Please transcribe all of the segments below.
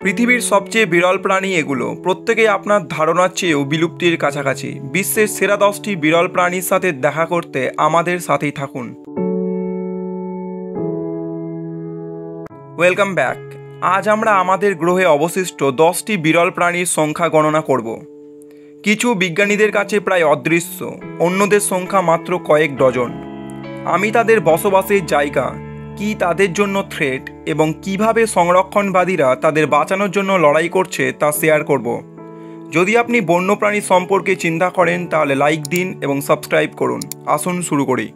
পৃথিবীর সবচেয়ে বিরল প্রাণী এগুলো প্রত্যেকেই আপনার ধারণার চেয়েও বিলুপ্তির কাছাকাছি। বিশ্বের সেরা 10টি বিরল প্রাণীর সাথে দেখা করতে আমাদের সাথেই থাকুন। Welcome back. আজ আমরা আমাদের গ্রহে অবশিষ্ট 10টি বিরল প্রাণীর সংখ্যা গণনা করব। কিছু বিজ্ঞানীদের কাছে প্রায় অদৃশ্য, অন্যদের সংখ্যা মাত্র কয়েক ডজন। আমি তাদের বসবাসের জায়গা, কি তাদের জন্য থ্রেট এবং কিভাবে সংরক্ষণবাদীরা তাদের বাঁচানোর জন্য লড়াই করছে তা শেয়ার করব। যদি আপনি বন্যপ্রাণী সম্পর্কে চিন্তা করেন তাহলে লাইক দিন এবং সাবস্ক্রাইব করুন। আসুন শুরু করি।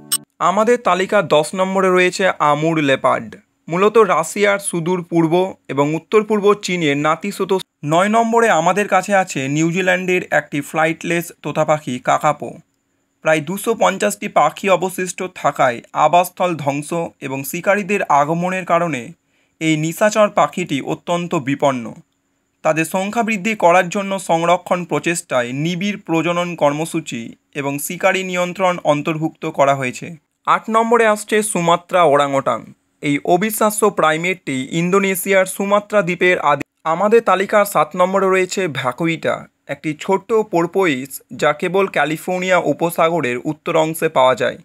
আমাদের তালিকা 10 নম্বরে রয়েছে আমুর লেপার্ড, মূলত রাশিয়ার সুদূর পূর্ব এবং উত্তর পূর্ব চীনের নাতিশীতোষ্ণ। 9 নম্বরে আমাদের কাছে আছে নিউজিল্যান্ডের একটি ফ্লাইটলেস তোতা পাখি কাকাপো। প্রায় 250টি পাখি অবশিষ্ট থাকায় আবাসস্থল ধ্বংস এবং শিকারীদের আগমনের কারণে এই নিশাচর পাখিটি অত্যন্ত বিপন্ন। তাদের সংখ্যা বৃদ্ধি করার জন্য সংরক্ষণ প্রচেষ্টায় নিবিড় প্রজনন কর্মসূচি এবং শিকারী নিয়ন্ত্রণ অন্তর্ভুক্ত করা হয়েছে। 8 নম্বরে আসছে সুমাত্রা ওরাংওটাং। এই অবিশ্বাস্য প্রাইমেটটি ইন্দোনেশিয়ার সুমাত্রা দ্বীপের আদি। আমাদের তালিকার 7 নম্বরে রয়েছে ভ্যাকুইটা, একটি ছোট্ট পোর্পোইস যা কেবল ক্যালিফোর্নিয়া উপসাগরের উত্তর অংশে পাওয়া যায়।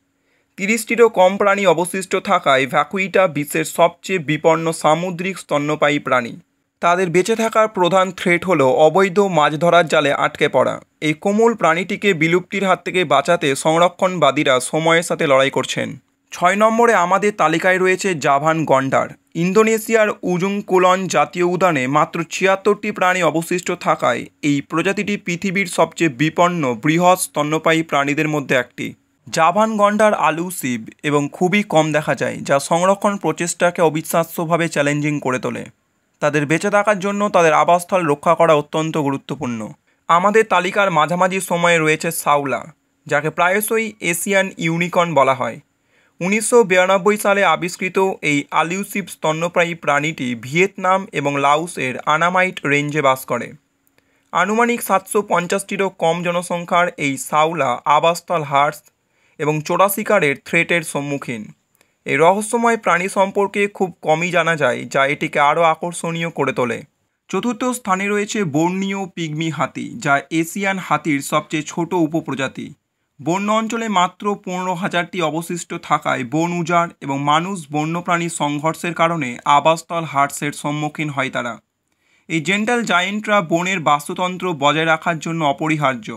30টিরও কম প্রাণী অবশিষ্ট থাকায় ভ্যাকুইটা বিশ্বের সবচেয়ে বিপন্ন সামুদ্রিক স্তন্যপায়ী প্রাণী। তাদের বেঁচে থাকার প্রধান থ্রেট হলো অবৈধ মাছ ধরার জালে আটকে পড়া। এই কোমল প্রাণীটিকে বিলুপ্তির হাত থেকে বাঁচাতে সংরক্ষণবাদীরা সময়ের সাথে লড়াই করছেন। 6 নম্বরে আমাদের তালিকায় রয়েছে জাভান গন্ডার। ইন্দোনেশিয়ার উজুং কুলন জাতীয় উদ্যানে মাত্র 76টি প্রাণী অবশিষ্ট থাকায় এই প্রজাতিটি পৃথিবীর সবচেয়ে বিপন্ন বৃহৎ স্তন্যপায়ী প্রাণীদের মধ্যে একটি। জাভান গন্ডার আলুসিভ এবং খুবই কম দেখা যায়, যা সংরক্ষণ প্রচেষ্টাকে অবিশ্বাস্যভাবে চ্যালেঞ্জিং করে তোলে। তাদের বেঁচে থাকার জন্য তাদের আবাসস্থল রক্ষা করা অত্যন্ত গুরুত্বপূর্ণ। আমাদের তালিকার মাঝামাঝি সময়ে রয়েছে সাউলা, যাকে প্রায়শই এশিয়ান ইউনিকর্ন বলা হয়। 1992 সালে আবিষ্কৃত এই আলিউসিভ স্তন্যপায়ী প্রাণীটি ভিয়েতনাম এবং লাওসের আনামাইট রেঞ্জে বাস করে। আনুমানিক 750টিরও কম জনসংখ্যার এই সাউলা আবাসস্থল হ্রাস এবং চোরা শিকারের থ্রেটের সম্মুখীন। এই রহস্যময় প্রাণী সম্পর্কে খুব কমই জানা যায়, যা এটিকে আরও আকর্ষণীয় করে তোলে। 4র্থ স্থানে রয়েছে বর্নিও পিগমি হাতি, যা এশিয়ান হাতির সবচেয়ে ছোট উপপ্রজাতি। বন্য অঞ্চলে মাত্র 15,000টি অবশিষ্ট থাকায় বন উজাড় এবং মানুষ বন্যপ্রাণী সংঘর্ষের কারণে আবাসস্থল হ্রাসের সম্মুখীন হয় তারা। এই জেন্টাল জায়েন্টরা বনের বাস্তুতন্ত্র বজায় রাখার জন্য অপরিহার্য,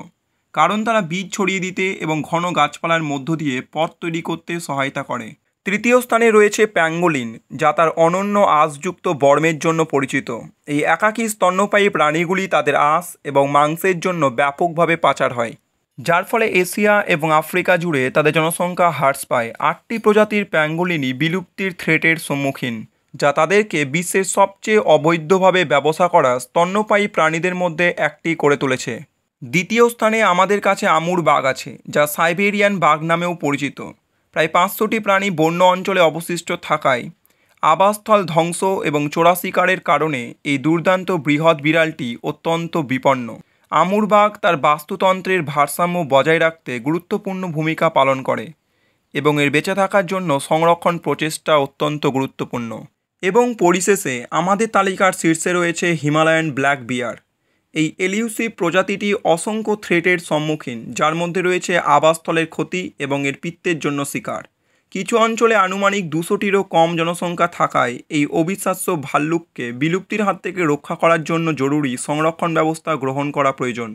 কারণ তারা বীজ ছড়িয়ে দিতে এবং ঘন গাছপালার মধ্য দিয়ে পথ তৈরি করতে সহায়তা করে। 3য় স্থানে রয়েছে প্যাঙ্গোলিন, যা তার অনন্য আঁশযুক্ত বর্মের জন্য পরিচিত। এই একাকী স্তন্যপায়ী প্রাণীগুলি তাদের আঁশ এবং মাংসের জন্য ব্যাপকভাবে পাচার হয়, যার ফলে এশিয়া এবং আফ্রিকা জুড়ে তাদের জনসংখ্যা হ্রাস পায়। 8টি প্রজাতির প্যাঙ্গোলিনই বিলুপ্তির থ্রেটের সম্মুখীন, যা তাদেরকে বিশ্বের সবচেয়ে অবৈধভাবে ব্যবসা করা স্তন্যপায়ী প্রাণীদের মধ্যে একটি করে তুলেছে। 2য় স্থানে আমাদের কাছে আমুর বাঘ আছে, যা সাইবেরিয়ান বাঘ নামেও পরিচিত। প্রায় 500টি প্রাণী বন্য অঞ্চলে অবশিষ্ট থাকায় আবাসস্থল ধ্বংস এবং চোরা শিকারের কারণে এই দুর্দান্ত বৃহৎ বিড়ালটি অত্যন্ত বিপন্ন। আমুর বাঘ তার বাস্তুতন্ত্রের ভারসাম্য বজায় রাখতে গুরুত্বপূর্ণ ভূমিকা পালন করে এবং এর বেঁচে থাকার জন্য সংরক্ষণ প্রচেষ্টা অত্যন্ত গুরুত্বপূর্ণ। এবং পরিশেষে আমাদের তালিকার শীর্ষে রয়েছে হিমালয়ান ব্ল্যাক বিয়ার। এই এলিউসিভ প্রজাতিটি অসংখ্য থ্রেটের সম্মুখীন, যার মধ্যে রয়েছে আবাসস্থলের ক্ষতি এবং এর পিত্তের জন্য শিকার। কিছু অঞ্চলে আনুমানিক 200টিরও কম জনসংখ্যা থাকায় এই অবিশ্বাস্য ভাল্লুককে বিলুপ্তির হাত থেকে রক্ষা করার জন্য জরুরি সংরক্ষণ ব্যবস্থা গ্রহণ করা প্রয়োজন।